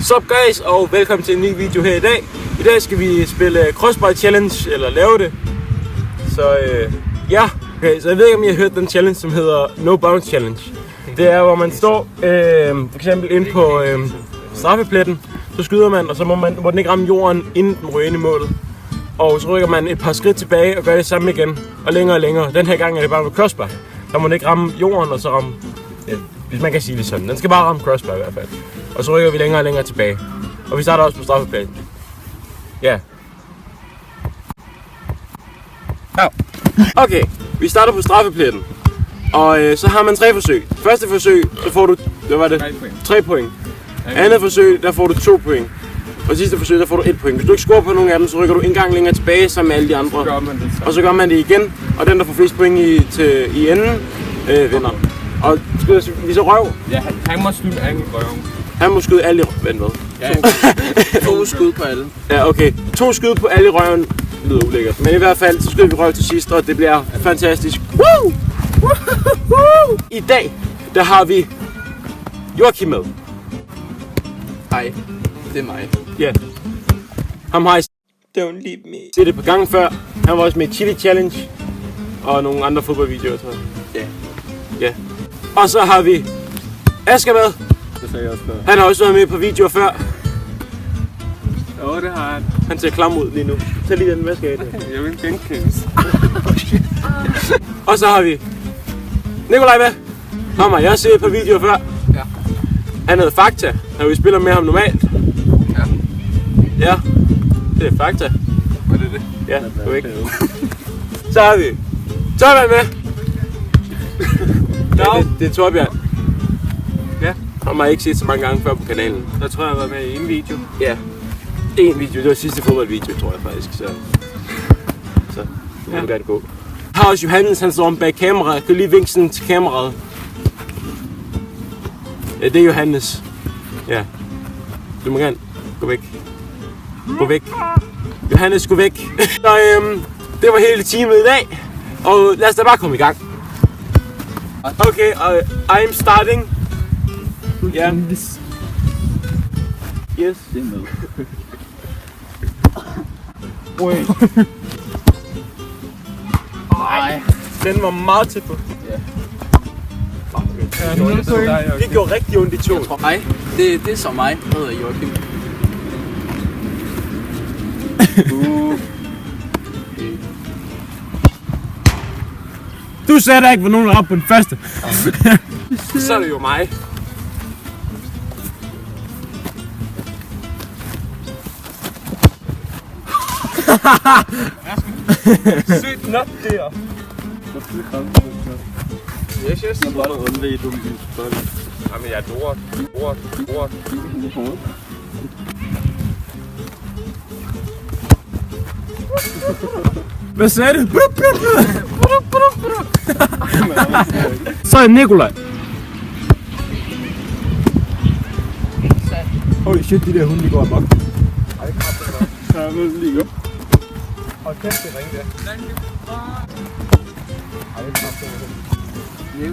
Sup guys, og velkommen til en ny video her i dag. I dag skal vi spille Crossbar Challenge, eller lave det. Så ja, okay, så jeg ved ikke om I har hørt den challenge, som hedder No Bounce Challenge. Det er, hvor man står for eksempel inde på straffepletten, så skyder man, og så må den ikke ramme jorden, inden den ryger ind i målet. Og så rykker man et par skridt tilbage og gør det samme igen, og længere. Den her gang er det bare med crossbar. Der må den ikke ramme jorden, og så ramme, ja, hvis man kan sige det sådan. Den skal bare ramme crossbar i hvert fald. Og så rykker vi længere tilbage. Og vi starter også på straffepletten. Ja. Okay, vi starter på straffepletten. Og så har man 3 forsøg. Første forsøg, så får du, 3 point. Andet forsøg, der får du 2 point. Og sidste forsøg, der får du 1 point. Hvis du ikke scorer på nogen af dem, så rykker du en gang længere tilbage sammen med alle de andre. Og så gør man det igen. Og den, der får flest point i enden, vinder. Og vi så røv. Ja, han må skyde alle i røven. Han må skyde alle i røven. Vent hvad? Ja, 2 skud på alle. Ja, okay. 2 skud på alle i røven lyder ulækkert. Men i hvert fald, så skyder vi røv til sidst, og det bliver fantastisk. Woo! I dag, der har vi Joachim med. Hej, det er mig. Ja. Ham har I set et par gange før. Han var også med i Chili Challenge. Og nogle andre fodboldvideoer, tror jeg. Ja. Ja. Og så har vi Asger med. Det sagde jeg også før. Han har også været med på videoer før. Jo, det har han. Han ser klam ud lige nu. Tag lige den, hvad skal jeg det? Jeg vil genkendes. Og så har vi Nikolaj med. Ham har jeg set på videoer før. Ja. Han hedder Fakta, når vi spiller med ham normalt. Ja. Ja, det er Fakta. Hvad er det? Ja, du er ikke. Så har vi Torbjørn med. Ja, det er Torbjørn. Ja. Ham har jeg ikke set så mange gange før på kanalen. Jeg tror, jeg har været med i en video. Ja. En video, det var sidste fodboldvideo, tror jeg faktisk. Så det må gerne gå. Her har også Johannes, han står om bag kameraet. Kan lige vinke sådan til kameraet. Ja, det er Johannes. Ja. Du må gerne gå væk. Gå væk. Johannes, gå væk. Så det var hele teamet i dag. Og lad os da bare komme i gang. Okay, I'm starting. Ja. Yes. Det er med. Ui. Nej. Den var meget tæt på. Ja. Det gjorde rigtig ondt i to. Hej, det er så mig. Jeg hedder Joachim. Du sagde da ikke, hvor nogen ramte på den første. Så er det jo mig. Sygt den op der. Yes. Jamen jeg er dort. Hvad sagde du? Så er Nikolaj. Holy shit, de der hunde, de går amok. Så jeg vil lige gå. Hold kæft, det ringte.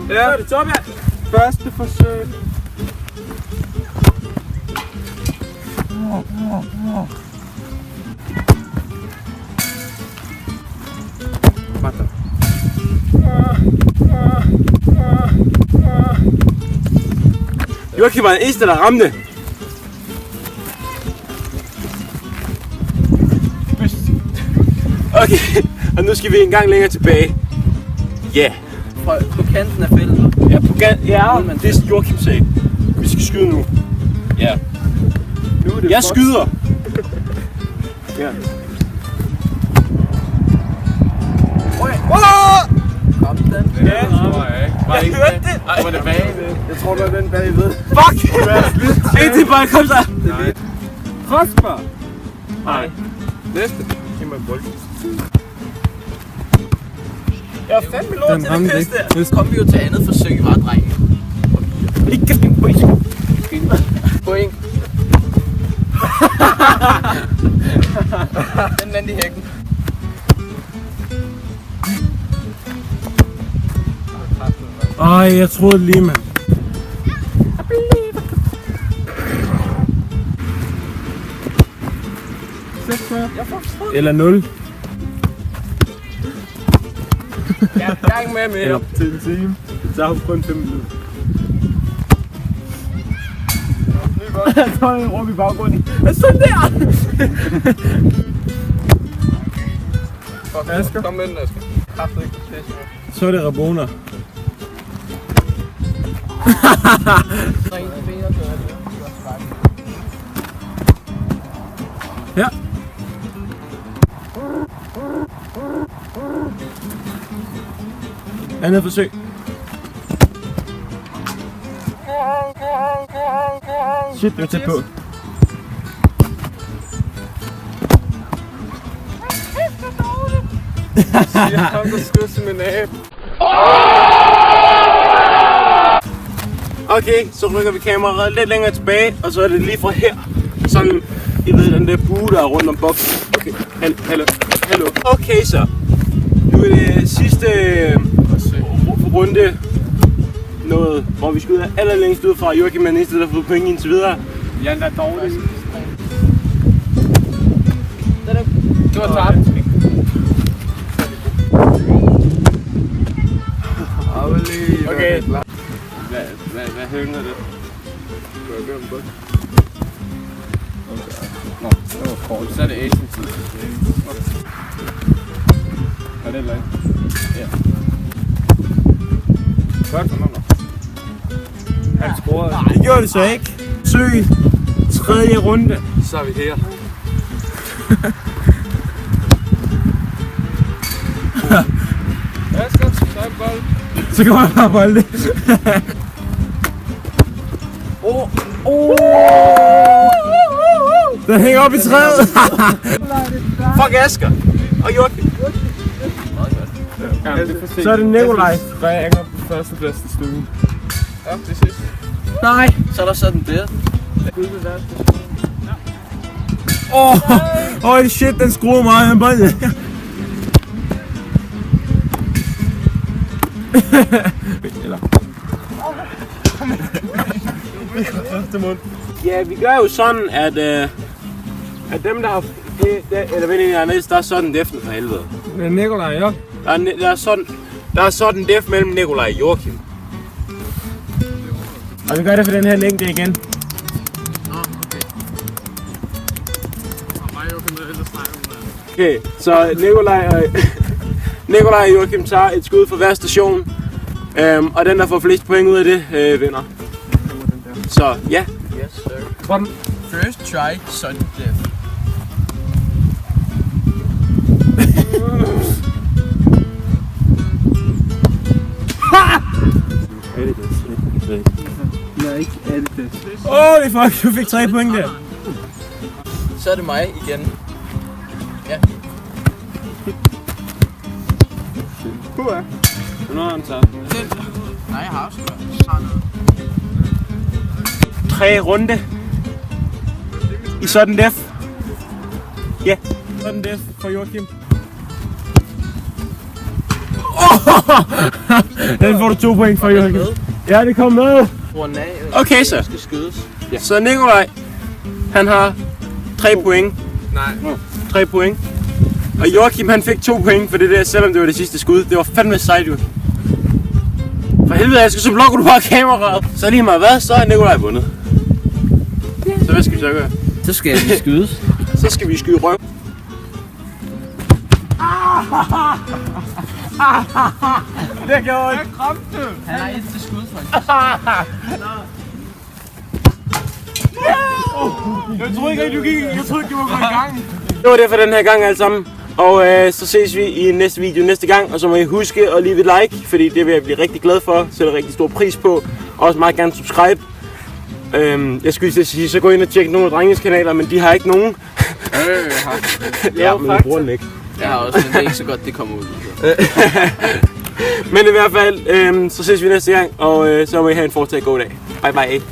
Ja, det er Torbjørn. Første forsøg. Joachim var den eneste, der ramte. Okay, og nu skal vi en gang længere tilbage. Ja. Yeah. På kanten af feltet. Ja, på kanten. Ja, det er Joachim sagde. Vi skal skyde nu. Ja. Nu er det jeg skyder. Ja. Kom den. Ja, jeg hørte det. Ej, var det bagved? Jeg tror, det var den bagved. Fuck! En til bare, kom så. Crossbar. Nej. Næste. Giv mig en bold. Jeg er fandme lort til det pisse der. Nu kom vi jo til andet forsøg, var drenge. Ikke en point. Point. Den landte i hækken. Ej, jeg troede lige, mand. 46. Eller 0. Jeg er i gang med Eller til en time. Det tager kun 5 minutter. Så er der en rum i baggrunden. Hvad så der? Asger. Kom med den, Asger. Kraftigt ikke. Så er det Rabona. Ja. Andet forsøg. Shit, det er tæt på. Jeg kom der skud som en abe. Okay, så rykker vi kameraet lidt længere tilbage, og så er det lige fra her. Sådan, I ved, den der bue, der er rundt om boksen. Okay, hallo. Okay så. Nu er det sidste runde. Noget, hvor vi skal ud af allerlængst ud fra. Joachim er den eneste, der har fået point indtil videre. Jan er dårlig. Det var tabt. Okay. Hvad hænger det? Nå, det var kort. Så er det Asian-tid. Er det et eller andet? Ja. Godt, han scorede. Det gjorde det så ikke. Søg. Tredje runde. Så er vi her. Asger, så er bold. Så kan man bare bolde. Den hænger op i træet. Fuck Asger. Og Joachim. Så er det Nikolaj. Der er Anger på førstepladsen i stuen. Ja, det sidste. Nej. Så er der sådan der. Holy shit, den skruer meget af en bold. Eller. Ja, vi gør jo sådan, at dem, der har eller ved jeg der er sådan en def for helvede. Det er Nikolaj, ja. Der er sådan en def mellem Nikolaj og Joachim. Og vi gør det for den her længde igen. Okay, så Nikolaj og Joachim tager et skud for hver station. Og den, der får flest point ud af det, vinder. Så ja. Yes, sir. First try, sudden death. Nej, ikke alt det. Holy fuck, du fik 3 point der. Så er det mig igen. Ja. Nu har han taget. Nej, jeg har også gjort. 3 runde. I sådan def. Ja, sådan def for Joachim. Den får du 2 point for Joachim. Ja, det kom med. Okay så. Skal skydes. Ja. Så Nikolaj, han har 3 point. Nej. 3 point. Og Joachim, han fik 2 point for det der, selvom det var det sidste skud. Det var fandme sejt ud. For helvede, jeg skal så blokker du bare kameraet. Så lige meget hvad, så er Nikolaj vundet. Så hvad skal vi så gøre? Så skal vi skydes. Så skal vi skyde røv. Det gjorde jeg. Han har et til skud, faktisk. Jeg troede ikke, du gik. Jeg troede ikke, du var gået i gang. Det var det for den her gang alle sammen. Og så ses vi i næste video næste gang. Og så må I huske at leave et like, fordi det vil jeg blive rigtig glad for. Sætter rigtig stor pris på. Og også meget gerne subscribe. Jeg skulle lige sige, så gå ind og tjekke nogle af drengens kanaler, men de har ikke nogen. Ja, men jeg bruger den ikke. Jeg har også, men det er ikke så godt, det kommer ud. Men i hvert fald, så ses vi næste gang, og så må I have en fortsat god dag. Bye bye.